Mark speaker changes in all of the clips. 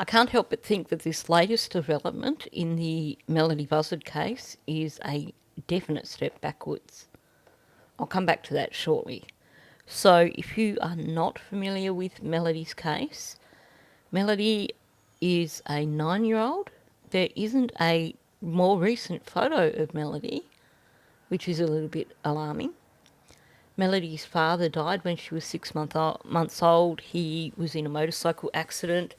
Speaker 1: I can't help but think that this latest development in the Melodee Buzzard case is a definite step backwards. I'll come back to that shortly. So if you are not familiar with Melodee's case, Melodee is a 9-year-old. There isn't a more recent photo of Melodee, which is a little bit alarming. Melodee's father died when she was 6 months old. He was in a motorcycle accident,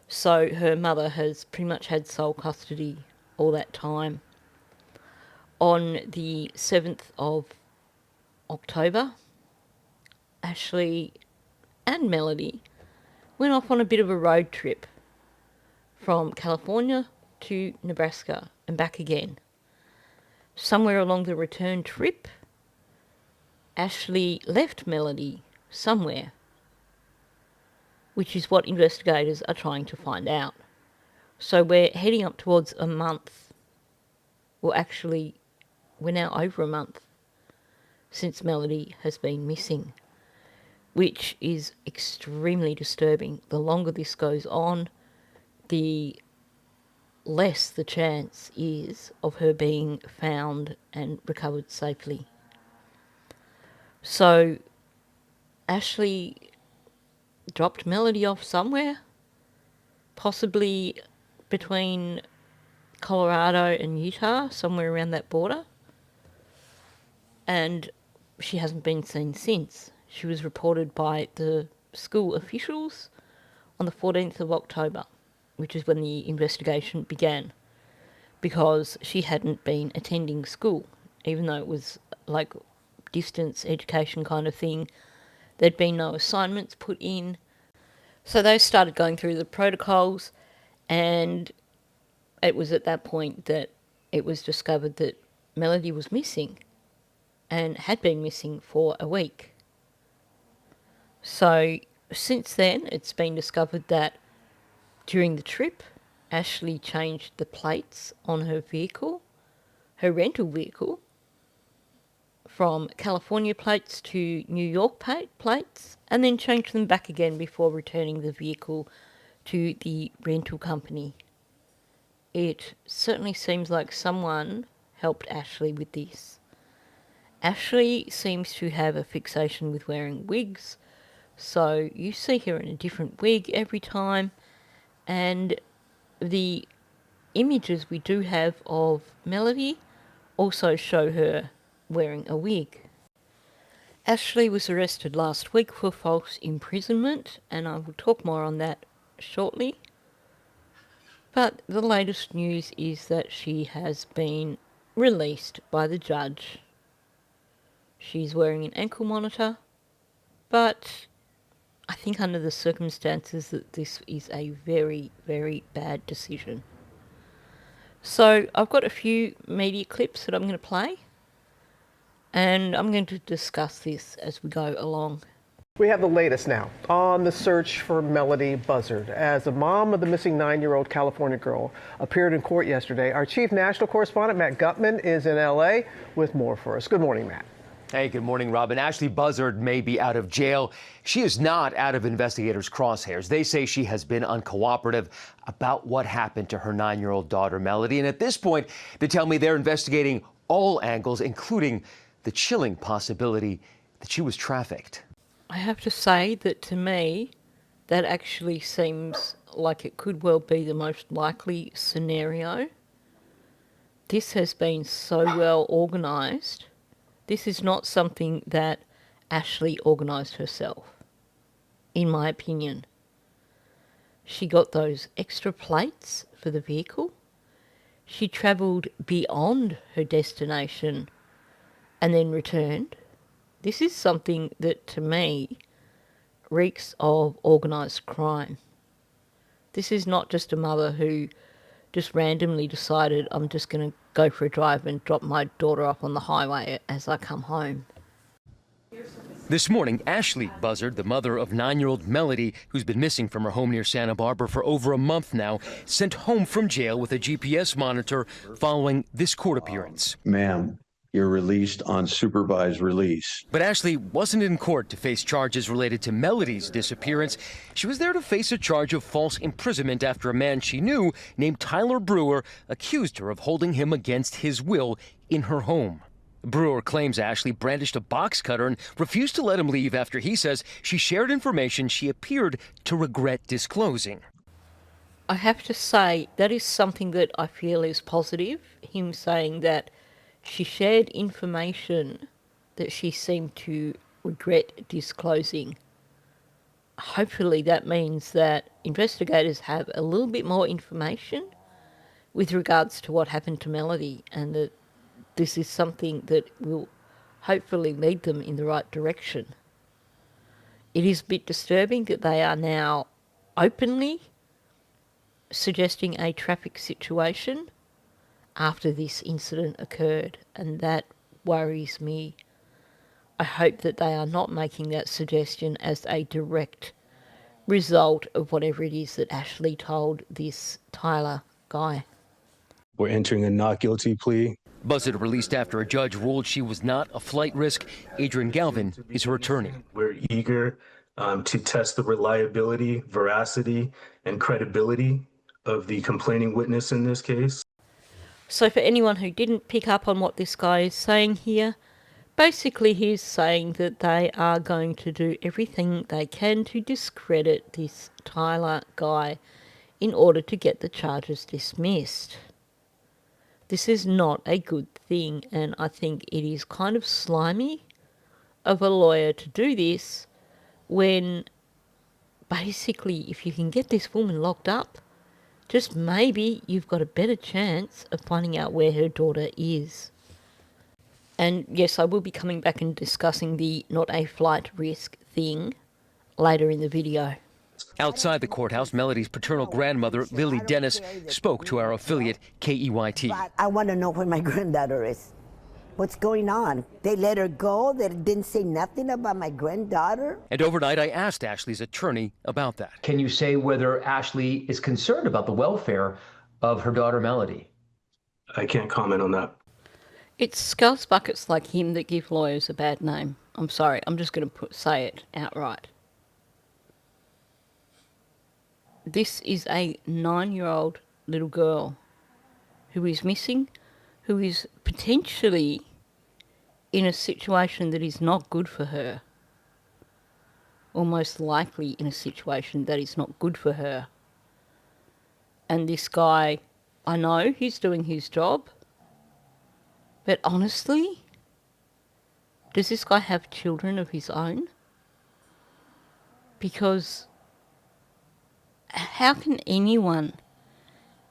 Speaker 1: so her mother has pretty much had sole custody all that time. On the 7th of October, Ashley and Melodee went off on a bit of a road trip from California to Nebraska and back again. Somewhere along the return trip, Ashley left Melodee somewhere, which is what investigators are trying to find out. So we're heading up towards a month. Well, actually, we're now over a month since Melodee has been missing, which is extremely disturbing. The longer this goes on, the less the chance is of her being found and recovered safely. So Ashley dropped Melodee off somewhere, possibly between Colorado and Utah, somewhere around that border, and she hasn't been seen since. She was reported by the school officials on the 14th of October, which is when the investigation began, because she hadn't been attending school, even though it was like distance education kind of thing. There'd been no assignments put in. So they started going through the protocols, and it was at that point that it was discovered that Melodee was missing and had been missing for a week. So since then, it's been discovered that during the trip, Ashley changed the plates on her vehicle, her rental vehicle, from California plates to New York plates, and then changed them back again before returning the vehicle to the rental company. It certainly seems like someone helped Ashley with this. Ashley seems to have a fixation with wearing wigs, so you see her in a different wig every time, and the images we do have of Melodee also show her wearing a wig. Ashley was arrested last week for false imprisonment, and I will talk more on that shortly. But the latest news is that she has been released by the judge. She's wearing an ankle monitor, but I think under the circumstances that this is a very, very bad decision. So I've got a few media clips that I'm going to play, and I'm going to discuss this as we go along.
Speaker 2: We have the latest now on the search for Melodee Buzzard. As the mom of the missing 9-year-old California girl appeared in court yesterday, our chief national correspondent, Matt Gutman, is in L.A. with more for us. Good morning, Matt.
Speaker 3: Hey, good morning, Robin. Ashley Buzzard may be out of jail. She is not out of investigators' crosshairs. They say she has been uncooperative about what happened to her 9-year-old daughter, Melodee. And at this point, they tell me they're investigating all angles, including the chilling possibility that she was trafficked.
Speaker 1: I have to say that to me, that actually seems like it could well be the most likely scenario. This has been so well organised. This is not something that Ashley organised herself, in my opinion. She got those extra plates for the vehicle. She travelled beyond her destination and then returned. This is something that, to me, reeks of organised crime. This is not just a mother who just randomly decided, I'm just going to go for a drive and drop my daughter off on the highway as I come home.
Speaker 3: This morning, Ashley Buzzard, the mother of 9-year-old Melodee, who's been missing from her home near Santa Barbara for over a month now, sent home from jail with a GPS monitor following this court appearance.
Speaker 4: Ma'am, you're released on supervised release.
Speaker 3: But Ashley wasn't in court to face charges related to Melodee's disappearance. She was there to face a charge of false imprisonment after a man she knew named Tyler Brewer accused her of holding him against his will in her home. Brewer claims Ashley brandished a box cutter and refused to let him leave after he says she shared information she appeared to regret disclosing.
Speaker 1: I have to say, that is something that I feel is positive, him saying that she shared information that she seemed to regret disclosing. Hopefully that means that investigators have a little bit more information with regards to what happened to Melodee, and that this is something that will hopefully lead them in the right direction. It is a bit disturbing that they are now openly suggesting a traffic situation after this incident occurred, and that worries me. I hope that they are not making that suggestion as a direct result of whatever it is that Ashley told this Tyler guy.
Speaker 5: We're entering a not guilty plea.
Speaker 3: Buzzard released after a judge ruled she was not a flight risk. Adrian Galvin is her attorney.
Speaker 5: We're eager to test the reliability, veracity, and credibility of the complaining witness in this case.
Speaker 1: So for anyone who didn't pick up on what this guy is saying here, basically he's saying that they are going to do everything they can to discredit this Tyler guy in order to get the charges dismissed. This is not a good thing, and I think it is kind of slimy of a lawyer to do this when basically if you can get this woman locked up, just maybe you've got a better chance of finding out where her daughter is. And yes, I will be coming back and discussing the not a flight risk thing later in the video.
Speaker 3: Outside the courthouse, Melodee's paternal grandmother, Lily Dennis, spoke to our affiliate, KEYT.
Speaker 6: I want to know where my granddaughter is. What's going on? They let her go? They didn't say nothing about my granddaughter?
Speaker 3: And overnight, I asked Ashley's attorney about that.
Speaker 7: Can you say whether Ashley is concerned about the welfare of her daughter, Melodee?
Speaker 5: I can't comment on that.
Speaker 1: It's skulls buckets like him that give lawyers a bad name. I'm sorry, I'm just going to say it outright. This is a 9-year-old little girl who is missing, who is potentially in a situation that is not good for her, or most likely in a situation that is not good for her. And this guy, I know he's doing his job, but honestly, does this guy have children of his own? Because how can anyone,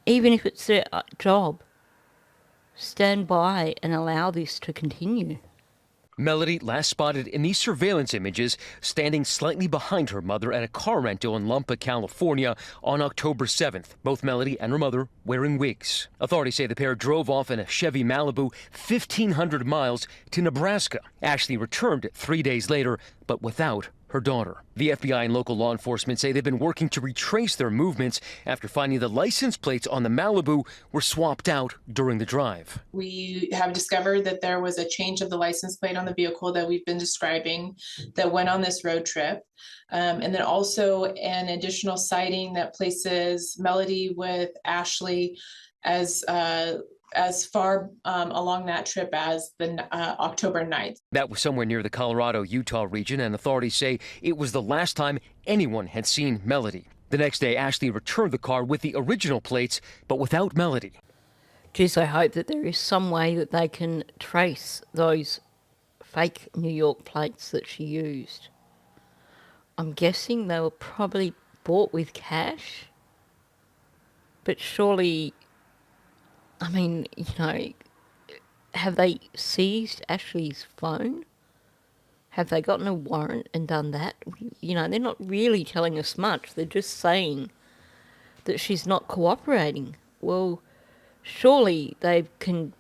Speaker 1: even if it's their job, stand by and allow this to continue?
Speaker 3: Melodee last spotted in these surveillance images standing slightly behind her mother at a car rental in Lampa, California on October 7th. Both Melodee and her mother wearing wigs. Authorities say the pair drove off in a Chevy Malibu 1,500 miles to Nebraska. Ashley returned 3 days later, but without her daughter. The FBI and local law enforcement say they've been working to retrace their movements after finding the license plates on the Malibu were swapped out during the drive.
Speaker 8: We have discovered that there was a change of the license plate on the vehicle that we've been describing that went on this road trip. And then also an additional sighting that places Melodee with Ashley as far along that trip as the October 9th.
Speaker 3: That was somewhere near the Colorado-Utah region, and authorities say it was the last time anyone had seen Melodee. The next day, Ashley returned the car with the original plates, but without Melodee.
Speaker 1: Geez, I hope that there is some way that they can trace those fake New York plates that she used. I'm guessing they were probably bought with cash, but surely, I mean, you know, have they seized Ashley's phone? Have they gotten a warrant and done that? You know, they're not really telling us much. They're just saying that she's not cooperating. Well, surely they can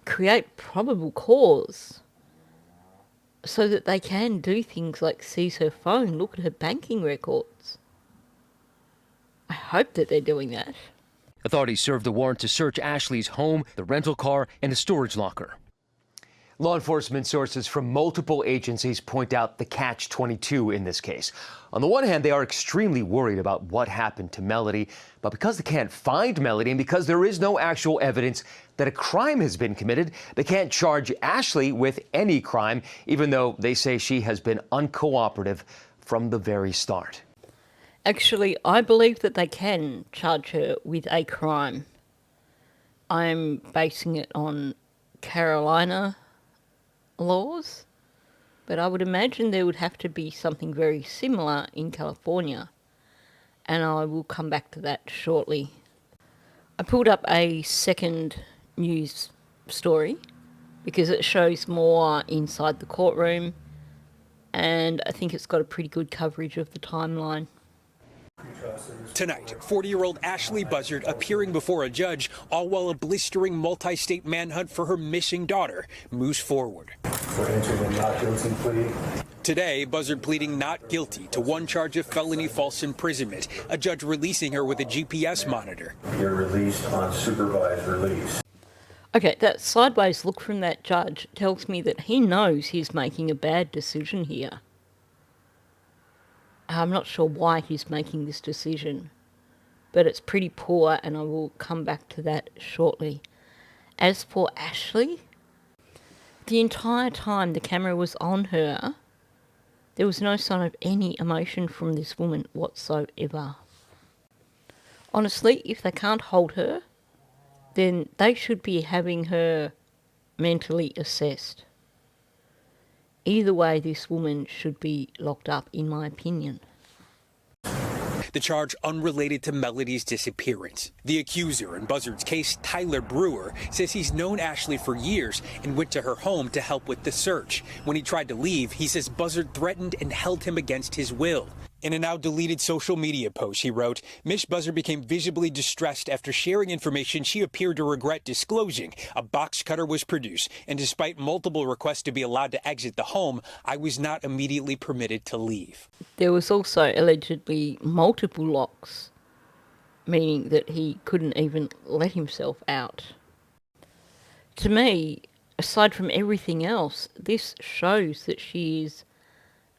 Speaker 1: create probable cause so that they can do things like seize her phone, look at her banking records. I hope that they're doing that.
Speaker 3: Authorities served a warrant to search Ashley's home, the rental car, and a storage locker. Law enforcement sources from multiple agencies point out the catch-22 in this case. On the one hand, they are extremely worried about what happened to Melodee, but because they can't find Melodee and because there is no actual evidence that a crime has been committed, they can't charge Ashley with any crime, even though they say she has been uncooperative from the very start.
Speaker 1: Actually, I believe that they can charge her with a crime. I'm basing it on Carolina laws, but I would imagine there would have to be something very similar in California, and I will come back to that shortly. I pulled up a second news story because it shows more inside the courtroom, and I think it's got a pretty good coverage of the timeline.
Speaker 9: Tonight, 40-year-old Ashley Buzzard appearing before a judge, all while a blistering multi-state manhunt for her missing daughter moves forward.
Speaker 5: For entering a not guilty plea.
Speaker 9: Today, Buzzard pleading not guilty to one charge of felony false imprisonment, a judge releasing her with a GPS monitor.
Speaker 4: You're released on supervised release.
Speaker 1: Okay, that sideways look from that judge tells me that he knows he's making a bad decision here. I'm not sure why he's making this decision, but it's pretty poor, and I will come back to that shortly. As for Ashley, the entire time the camera was on her, there was no sign of any emotion from this woman whatsoever. Honestly, if they can't hold her, then they should be having her mentally assessed. Either way, this woman should be locked up, in my opinion.
Speaker 9: The charge unrelated to Melodee's disappearance. The accuser in Buzzard's case, Tyler Brewer, says he's known Ashley for years and went to her home to help with the search. When he tried to leave, he says Buzzard threatened and held him against his will. In a now deleted social media post, he wrote, Miss Buzzard became visibly distressed after sharing information she appeared to regret disclosing. A box cutter was produced, and despite multiple requests to be allowed to exit the home, I was not immediately permitted to leave.
Speaker 1: There was also allegedly multiple locks, meaning that he couldn't even let himself out. To me, aside from everything else, this shows that she is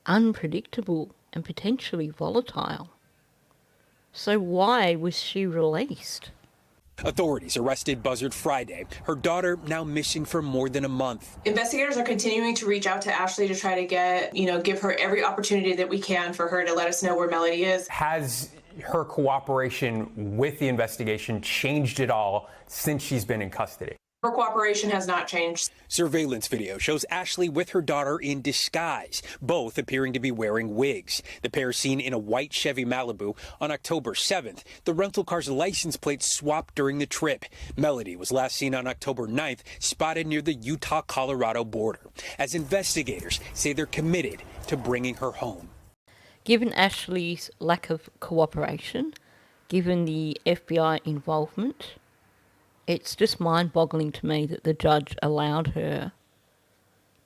Speaker 1: unpredictable and potentially volatile. So why was she released?
Speaker 9: Authorities arrested Buzzard Friday. Her daughter now missing for more than a month.
Speaker 8: Investigators are continuing to reach out to Ashley to try to give her every opportunity that we can for her to let us know where Melodee is.
Speaker 10: Has her cooperation with the investigation changed at all since she's been in custody?
Speaker 8: Her cooperation has not changed.
Speaker 9: Surveillance video shows Ashley with her daughter in disguise, both appearing to be wearing wigs. The pair seen in a white Chevy Malibu on October 7th. The rental car's license plate swapped during the trip. Melodee was last seen on October 9th, spotted near the Utah-Colorado border, as investigators say they're committed to bringing her home.
Speaker 1: Given Ashley's lack of cooperation, given the FBI involvement, it's just mind-boggling to me that the judge allowed her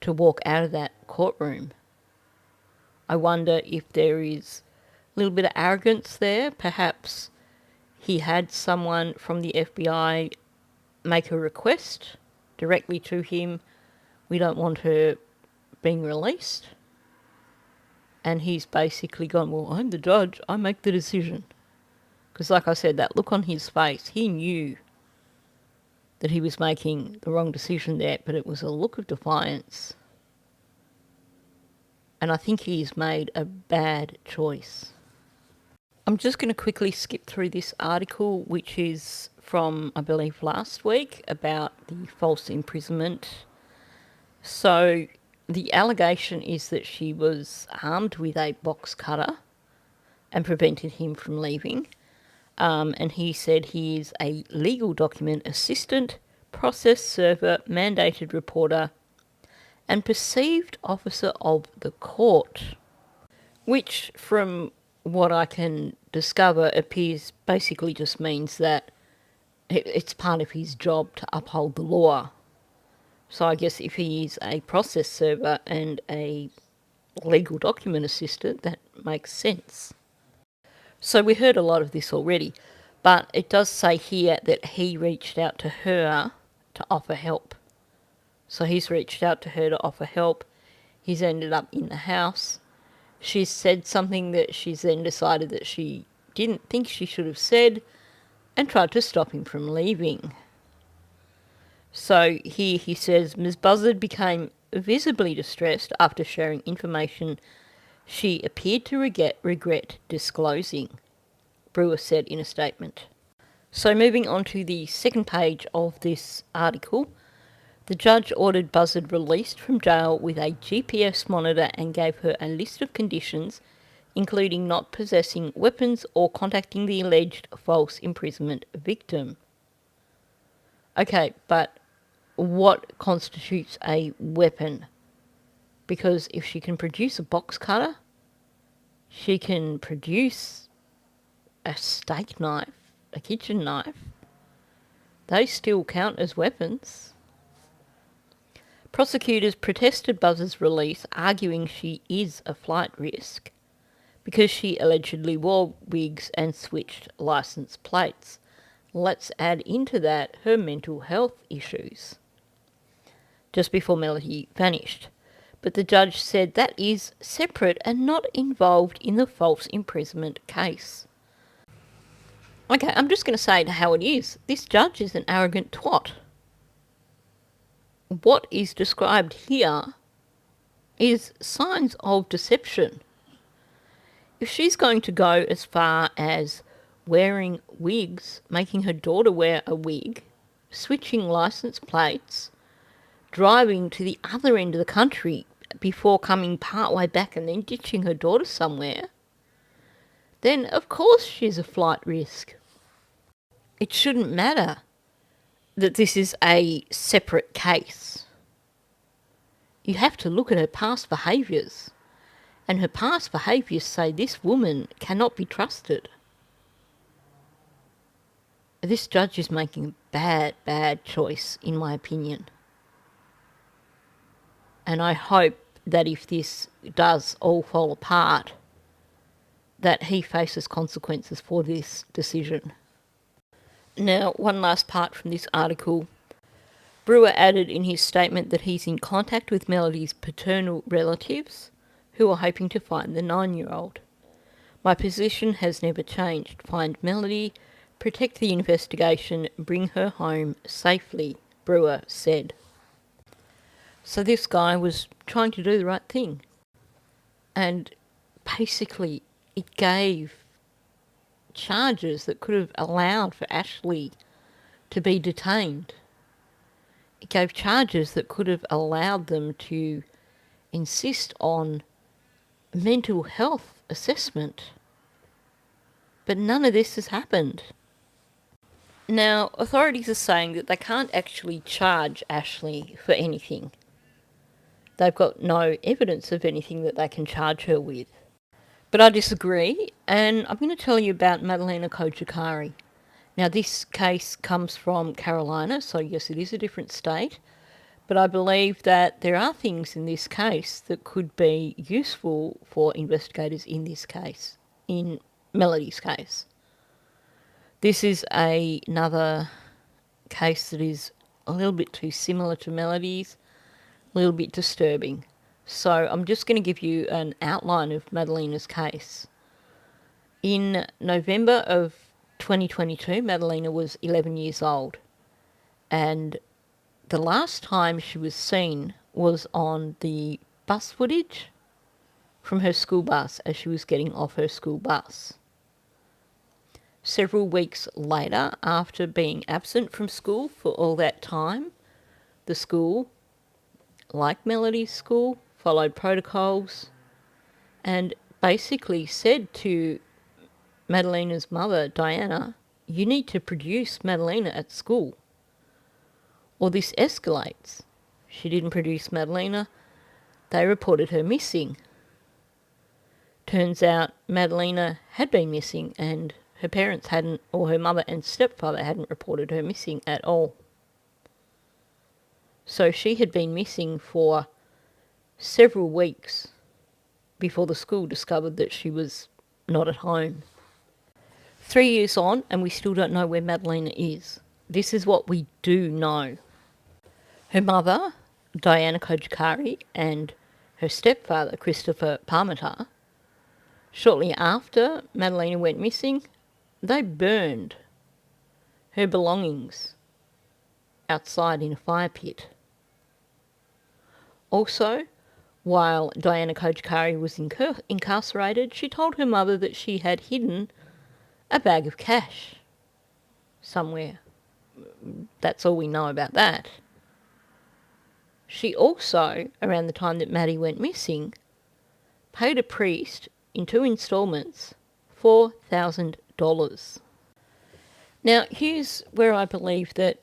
Speaker 1: to walk out of that courtroom. I wonder if there is a little bit of arrogance there. Perhaps he had someone from the FBI make a request directly to him. We don't want her being released. And he's basically gone, well, I'm the judge, I make the decision. Because like I said, that look on his face, he knew that he was making the wrong decision there, but it was a look of defiance. And I think he's made a bad choice. I'm just going to quickly skip through this article, which is from, I believe, last week, about the false imprisonment. So the allegation is that she was armed with a box cutter and prevented him from leaving. And he said he is a legal document assistant, process server, mandated reporter, and perceived officer of the court, which, from what I can discover, appears basically just means that it's part of his job to uphold the law. So I guess if he is a process server and a legal document assistant, that makes sense. So we heard a lot of this already, but it does say here that he reached out to her to offer help. So he's reached out to her to offer help. He's ended up in the house. She's said something that she's then decided that she didn't think she should have said and tried to stop him from leaving. So here he says, Ms. Buzzard became visibly distressed after sharing information she appeared to regret disclosing, Brewer said in a statement. So moving on to the second page of this article, the judge ordered Buzzard released from jail with a GPS monitor and gave her a list of conditions, including not possessing weapons or contacting the alleged false imprisonment victim. Okay, but what constitutes a weapon? Because if she can produce a box cutter, she can produce a steak knife, a kitchen knife. They still count as weapons. Prosecutors protested Buzzard's release, arguing she is a flight risk because she allegedly wore wigs and switched license plates. Let's add into that her mental health issues just before Melodee vanished. But the judge said that is separate and not involved in the false imprisonment case. Okay, I'm just going to say it how it is. This judge is an arrogant twat. What is described here is signs of deception. If she's going to go as far as wearing wigs, making her daughter wear a wig, switching license plates, driving to the other end of the country before coming part way back and then ditching her daughter somewhere, then of course she's a flight risk. It shouldn't matter that this is a separate case. You have to look at her past behaviours, and her past behaviours say this woman cannot be trusted. This judge is making a bad choice, in my opinion. And I hope that if this does all fall apart, that he faces consequences for this decision. Now, one last part from this article. Brewer added in his statement that he's in contact with Melodee's paternal relatives who are hoping to find the 9-year-old. My position has never changed. Find Melodee, protect the investigation, bring her home safely, Brewer said. So this guy was trying to do the right thing. And basically it gave charges that could have allowed for Ashley to be detained. It gave charges that could have allowed them to insist on mental health assessment. But none of this has happened. Now, authorities are saying that they can't actually charge Ashley for anything. They've got no evidence of anything that they can charge her with. But I disagree, and I'm going to tell you about Madalena Kojikari. Now, this case comes from Carolina, so yes, it is a different state, but I believe that there are things in this case that could be useful for investigators in this case, in Melodee's case. This is another case that is a little bit too similar to Melodee's, a little bit disturbing. So I'm just going to give you an outline of Madalena's case. In November of 2022, Madalena was 11 years old, and the last time she was seen was on the bus footage from her school bus as she was getting off her school bus. Several weeks later, after being absent from school for all that time, the school, like Melodee's school, followed protocols and basically said to Madalena's mother, Diana, you need to produce Madalena at school or this escalates. She didn't produce Madalena. They reported her missing. Turns out Madalena had been missing and her parents hadn't, or her mother and stepfather hadn't reported her missing at all. So she had been missing for several weeks before the school discovered that she was not at home. 3 years on and we still don't know where Madalena is. This is what we do know. Her mother Diana Kojkari and her stepfather, Christopher Parmenter, shortly after Madalena went missing, they burned her belongings outside in a fire pit. Also, while Diana Kojkari was incarcerated, she told her mother that she had hidden a bag of cash somewhere. That's all we know about that. She also, around the time that Maddie went missing, paid a priest in 2 instalments $4,000. Now, here's where I believe that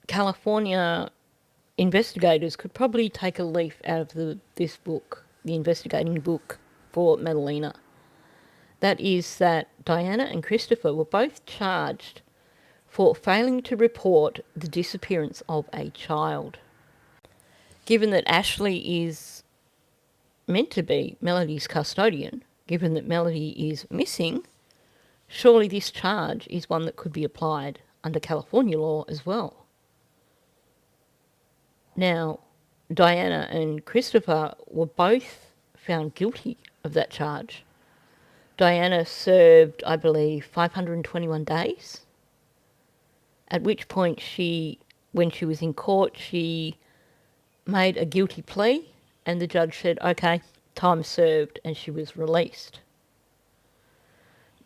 Speaker 1: California investigators could probably take a leaf out of this book, the investigating book for Madalena. That is that Diana and Christopher were both charged for failing to report the disappearance of a child. Given that Ashley is meant to be Melodee's custodian, given that Melodee is missing, surely this charge is one that could be applied under California law as well. Now, Diana and Christopher were both found guilty of that charge. Diana served, I believe, 521 days, at which point when she was in court, she made a guilty plea and the judge said, okay, time served, and she was released.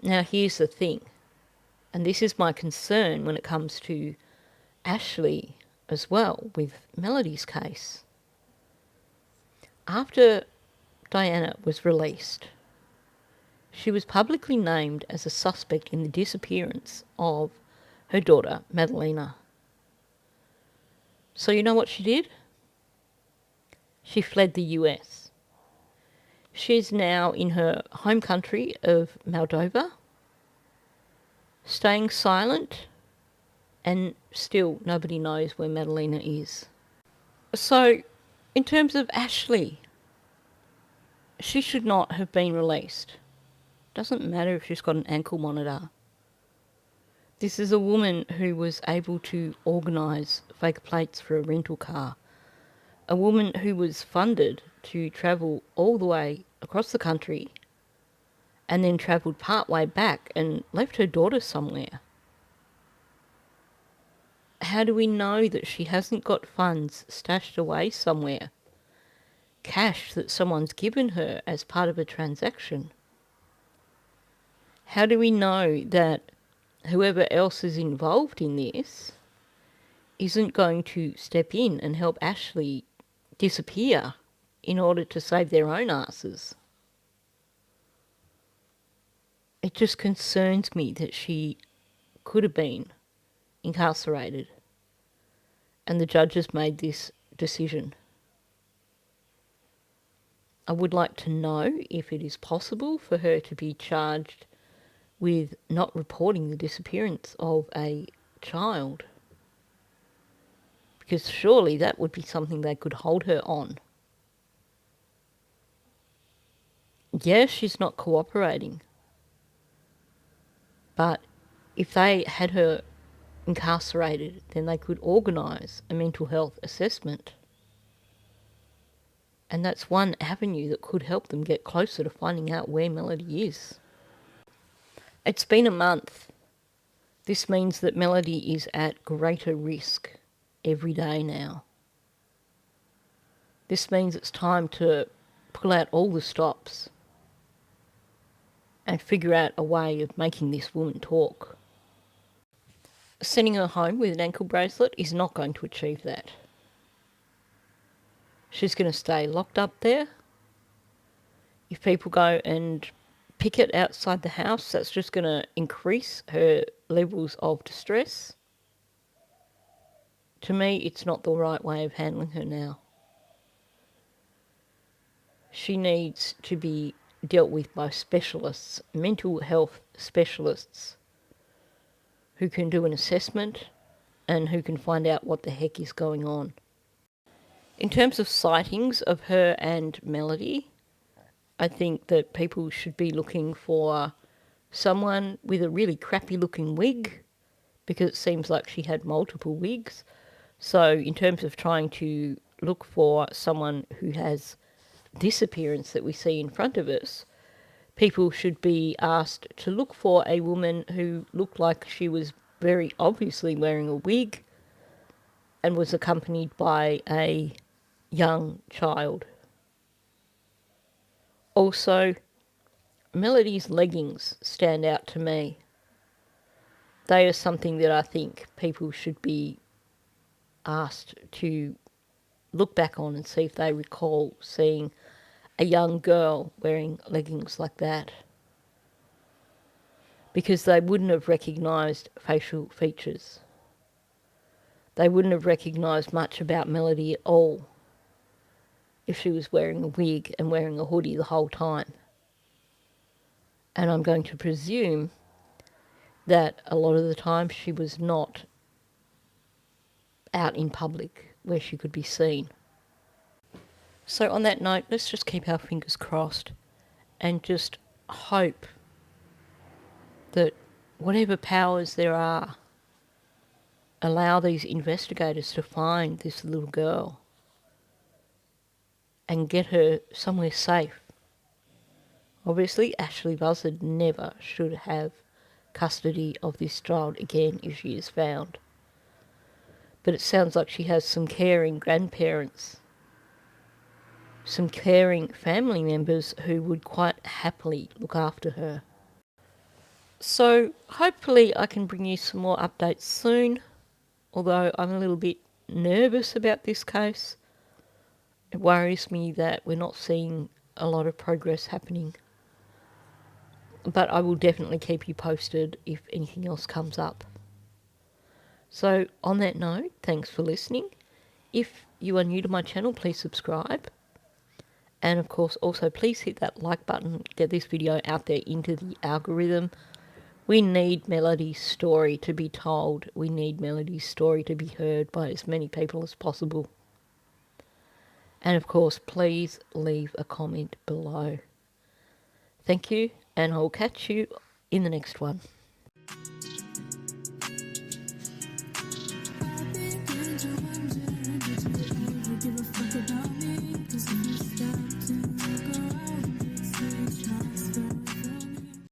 Speaker 1: Now, here's the thing, and this is my concern when it comes to Ashley as well with Melodee's case. After Diana was released, she was publicly named as a suspect in the disappearance of her daughter, Madalena. So you know what she did? She fled the US. She's now in her home country of Moldova, staying silent, and still nobody knows where Madalena is. So, in terms of Ashley, she should not have been released. Doesn't matter if she's got an ankle monitor. This is a woman who was able to organise fake plates for a rental car. A woman who was funded to travel all the way across the country and then travelled part way back and left her daughter somewhere. How do we know that she hasn't got funds stashed away somewhere? Cash that someone's given her as part of a transaction? How do we know that whoever else is involved in this isn't going to step in and help Ashley disappear in order to save their own asses? It just concerns me that she could have been incarcerated and the judge has made this decision. I would like to know if it is possible for her to be charged with not reporting the disappearance of a child, because surely that would be something they could hold her on. Yes, she's not cooperating, but if they had her incarcerated, then they could organise a mental health assessment. And that's one avenue that could help them get closer to finding out where Melodee is. It's been a month. This means that Melodee is at greater risk every day now. This means it's time to pull out all the stops and figure out a way of making this woman talk. Sending her home with an ankle bracelet is not going to achieve that. She's going to stay locked up there. If people go and picket outside the house, that's just going to increase her levels of distress. To me, it's not the right way of handling her now. She needs to be dealt with by specialists, mental health specialists, who can do an assessment and who can find out what the heck is going on. In terms of sightings of her and Melodee, I think that people should be looking for someone with a really crappy looking wig, because it seems like she had multiple wigs. So in terms of trying to look for someone who has this appearance that we see in front of us, people should be asked to look for a woman who looked like she was very obviously wearing a wig and was accompanied by a young child. Also, Melodee's leggings stand out to me. They are something that I think people should be asked to look back on and see if they recall seeing a young girl wearing leggings like that. Because they wouldn't have recognised facial features. They wouldn't have recognised much about Melodee at all if she was wearing a wig and wearing a hoodie the whole time. And I'm going to presume that a lot of the time she was not out in public where she could be seen. So on that note, let's just keep our fingers crossed and just hope that whatever powers there are allow these investigators to find this little girl and get her somewhere safe. Obviously, Ashley Buzzard never should have custody of this child again if she is found. But it sounds like she has some caring grandparents, some caring family members who would quite happily look after her. So hopefully I can bring you some more updates soon, although I'm a little bit nervous about this case. It worries me that we're not seeing a lot of progress happening. But I will definitely keep you posted if anything else comes up. So on that note, thanks for listening. If you are new to my channel, please subscribe. And of course, also please hit that like button, get this video out there into the algorithm. We need Melodee's story to be told. We need Melodee's story to be heard by as many people as possible. And of course, please leave a comment below. Thank you, and I'll catch you in the next one.